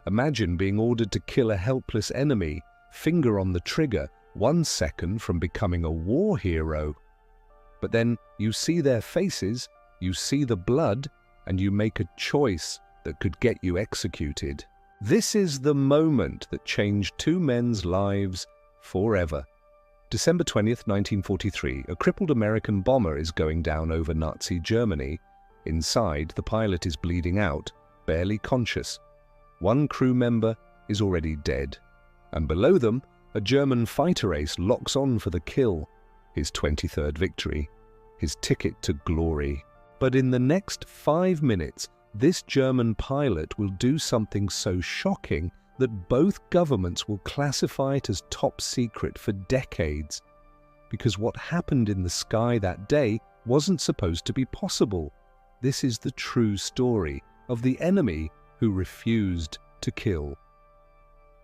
Imagine being ordered to kill a helpless enemy, finger on the trigger, 1 second from becoming a war hero. But then you see their faces, you see the blood, and you make a choice that could get you executed. This is the moment that changed 2 men's lives forever. December 20th, 1943, a crippled American bomber is going down over Nazi Germany. Inside, the pilot is bleeding out, barely conscious. 1 crew member is already dead. And below them, a German fighter ace locks on for the kill, his 23rd victory, his ticket to glory. But in the next 5 minutes, this German pilot will do something so shocking that both governments will classify it as top secret for decades. Because what happened in the sky that day wasn't supposed to be possible. This is the true story of the enemy who refused to kill.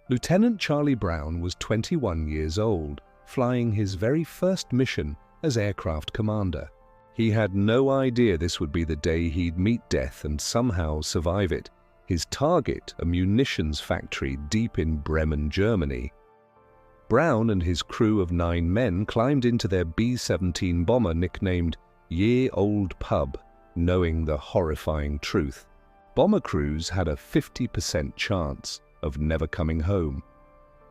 Lieutenant Charlie Brown was 21 years old, flying his very first mission as aircraft commander. He had no idea this would be the day he'd meet death and somehow survive it. His target, a munitions factory deep in Bremen, Germany. Brown and his crew of 9 men climbed into their B-17 bomber nicknamed Ye Old Pub, knowing the horrifying truth. Bomber crews had a 50% chance of never coming home.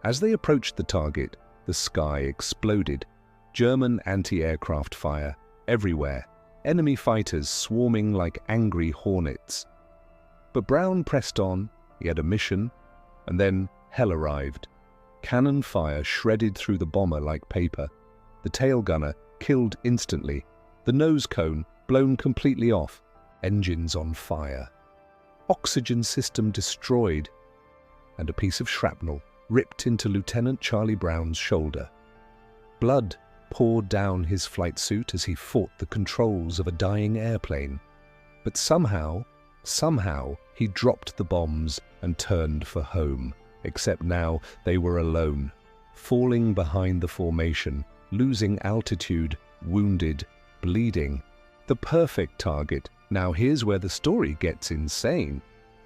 As they approached the target, the sky exploded. German anti-aircraft fire everywhere, enemy fighters swarming like angry hornets. But Brown pressed on, he had a mission, and then hell arrived. Cannon fire shredded through the bomber like paper. The tail gunner killed instantly, the nose cone blown completely off, engines on fire. Oxygen system destroyed, and a piece of shrapnel ripped into Lieutenant Charlie Brown's shoulder. Blood poured down his flight suit as he fought the controls of a dying airplane. But somehow he dropped the bombs and turned for home. Except now they were alone, falling behind the formation, losing altitude, wounded, bleeding. The perfect target. Now here's where the story gets insane.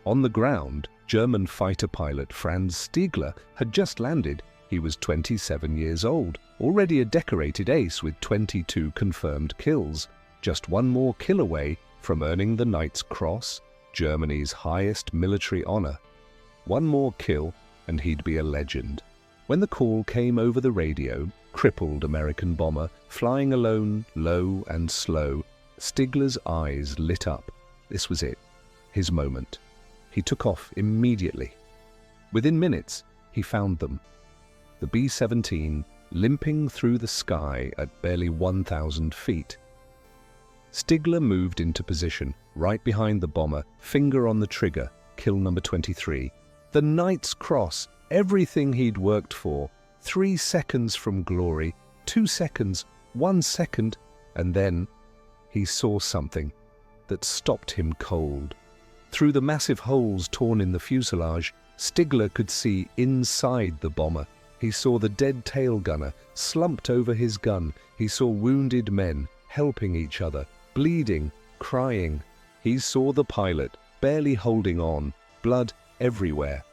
On the ground, German fighter pilot Franz Stigler had just landed. He was 27 years old, already a decorated ace with 22 confirmed kills, just 1 more kill away from earning the Knight's Cross, Germany's highest military honor. 1 more kill and he'd be a legend. When the call came over the radio, crippled American bomber, flying alone, low and slow, Stigler's eyes lit up. This was it, his moment. He took off immediately. Within minutes, he found them. The B-17 limping through the sky at barely 1,000 feet. Stigler moved into position, right behind the bomber, finger on the trigger, kill number 23. The Knight's Cross, everything he'd worked for. 3 seconds from glory, 2 seconds, 1 second, and then he saw something that stopped him cold. Through the massive holes torn in the fuselage, Stigler could see inside the bomber. He saw the dead tail gunner slumped over his gun. He saw wounded men helping each other, bleeding, crying. He saw the pilot barely holding on, blood everywhere.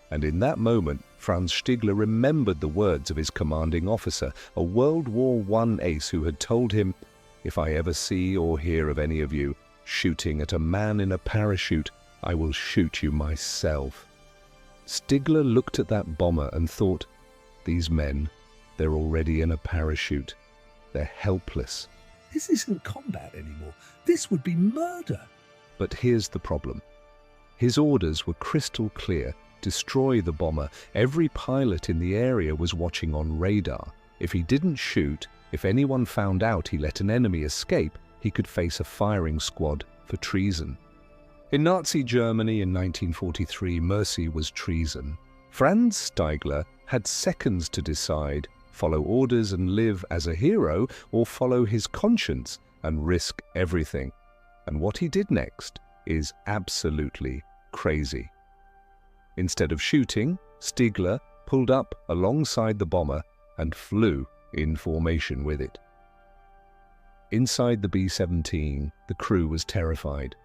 And in that moment, Franz Stigler remembered the words of his commanding officer, a World War I ace who had told him, "If I ever see or hear of any of you shooting at a man in a parachute, I will shoot you myself." Stigler looked at that bomber and thought, these men, they're already in a parachute. They're helpless. This isn't combat anymore. This would be murder. But here's the problem. His orders were crystal clear. Destroy the bomber. Every pilot in the area was watching on radar. If he didn't shoot, if anyone found out he let an enemy escape, he could face a firing squad for treason. In Nazi Germany in 1943, mercy was treason. Franz Stigler had seconds to decide, follow orders and live as a hero, or follow his conscience and risk everything. And what he did next is absolutely crazy. Instead of shooting, Stigler pulled up alongside the bomber and flew in formation with it. Inside the B-17, the crew was terrified.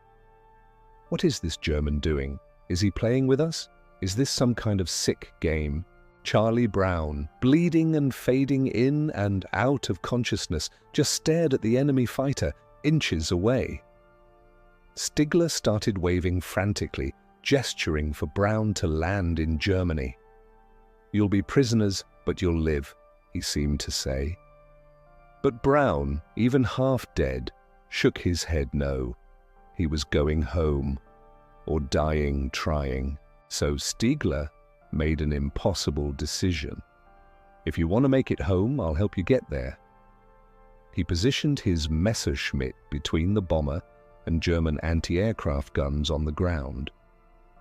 What is this German doing? Is he playing with us? Is this some kind of sick game? Charlie Brown, bleeding and fading in and out of consciousness, just stared at the enemy fighter inches away. Stigler started waving frantically, gesturing for Brown to land in Germany. "You'll be prisoners, but you'll live," he seemed to say. But Brown, even half dead, shook his head no. He was going home, or dying trying. So Stigler made an impossible decision. "If you want to make it home, I'll help you get there." He positioned his Messerschmitt between the bomber and German anti-aircraft guns on the ground.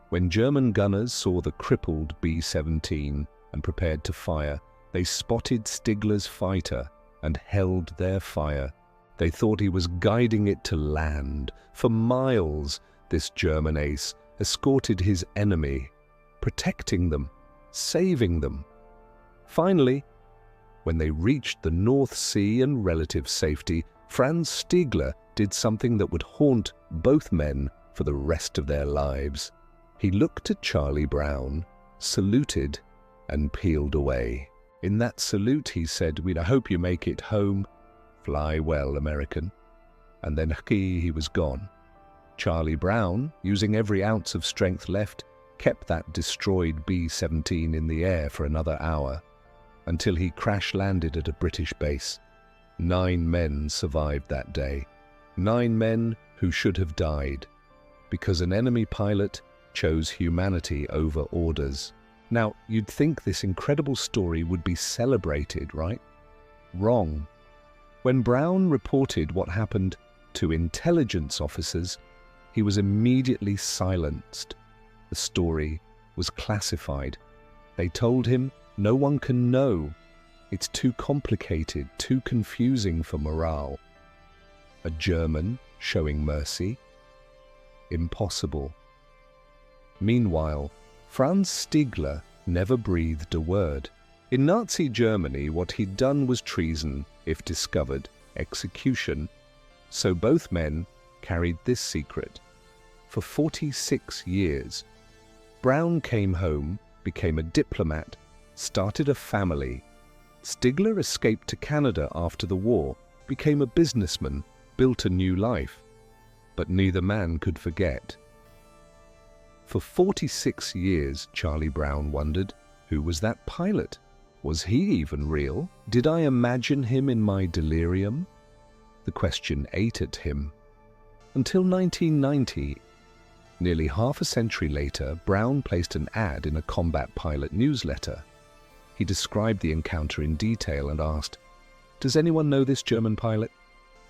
When German gunners saw the crippled B-17 and prepared to fire, they spotted Stigler's fighter and held their fire. They thought he was guiding it to land. For miles, this German ace escorted his enemy, protecting them, saving them. Finally, when they reached the North Sea and relative safety, Franz Stigler did something that would haunt both men for the rest of their lives. He looked at Charlie Brown, saluted, and peeled away. In that salute, he said, "I hope you make it home. Fly well, American." And then he was gone. Charlie Brown, using every ounce of strength left, kept that destroyed B-17 in the air for another hour, until he crash-landed at a British base. 9 men survived that day. 9 men who should have died, because an enemy pilot chose humanity over orders. Now, you'd think this incredible story would be celebrated, right? Wrong. When Brown reported what happened to intelligence officers, he was immediately silenced. The story was classified. They told him, "No one can know. It's too complicated, too confusing for morale." A German showing mercy? Impossible. Meanwhile, Franz Stigler never breathed a word. In Nazi Germany, what he'd done was treason, if discovered, execution. So both men carried this secret. For 46 years, Brown came home, became a diplomat, started a family. Stigler escaped to Canada after the war, became a businessman, built a new life. But neither man could forget. For 46 years, Charlie Brown wondered, who was that pilot? Was he even real? Did I imagine him in my delirium? The question ate at him. Until 1990. Nearly half a century later, Brown placed an ad in a combat pilot newsletter. He described the encounter in detail and asked, "Does anyone know this German pilot?"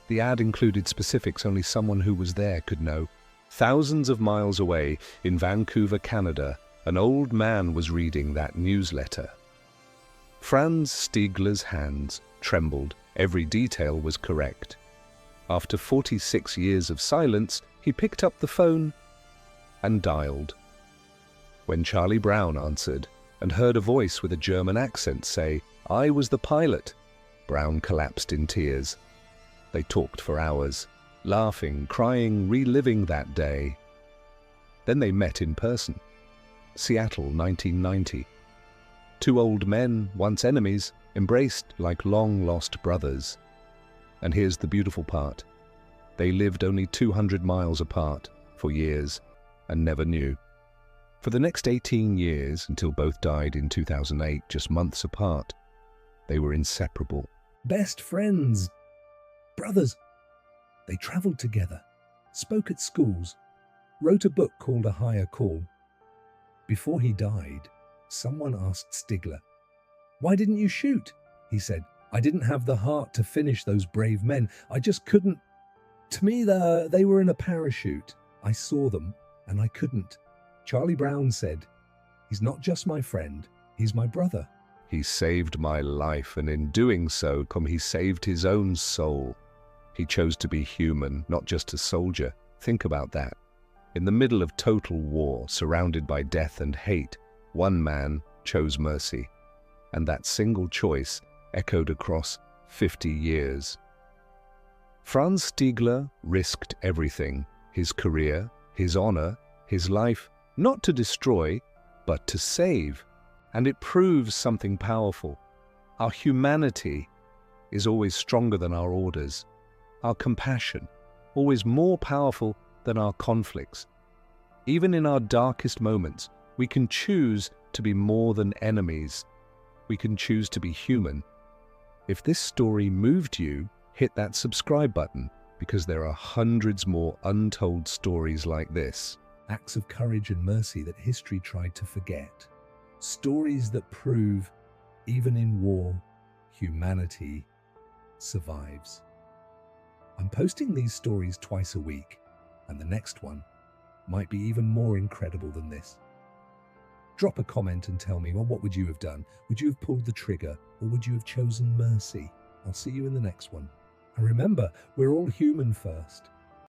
The ad included specifics only someone who was there could know. Thousands of miles away, in Vancouver, Canada, an old man was reading that newsletter. Franz Stigler's hands trembled. Every detail was correct. After 46 years of silence, he picked up the phone and dialed. When Charlie Brown answered and heard a voice with a German accent say, "I was the pilot," Brown collapsed in tears. They talked for hours, laughing, crying, reliving that day. Then they met in person. Seattle, 1990. 2 old men, once enemies, embraced like long-lost brothers. And here's the beautiful part. They lived only 200 miles apart for years and never knew. For the next 18 years, until both died in 2008, just months apart, they were inseparable. Best friends. Brothers. They traveled together, spoke at schools, wrote a book called A Higher Call. Before he died, someone asked Stigler, "Why didn't you shoot?" He said, "I didn't have the heart to finish those brave men. I just couldn't. To me, they were in a parachute. I saw them, and I couldn't." Charlie Brown said, "He's not just my friend, he's my brother." He saved my life, and in doing so, he saved his own soul. He chose to be human, not just a soldier. Think about that. In the middle of total war, surrounded by death and hate, one man chose mercy. And that single choice echoed across 50 years. Franz Stigler risked everything, his career, his honor, his life, not to destroy, but to save. And it proves something powerful. Our humanity is always stronger than our orders. Our compassion, always more powerful than our conflicts. Even in our darkest moments, we can choose to be more than enemies. We can choose to be human. If this story moved you, hit that subscribe button, because there are hundreds more untold stories like this. Acts of courage and mercy that history tried to forget. Stories that prove, even in war, humanity survives. I'm posting these stories twice a week, and the next one might be even more incredible than this. Drop a comment and tell me, well, what would you have done? Would you have pulled the trigger, or would you have chosen mercy? I'll see you in the next one. And remember, we're all human first.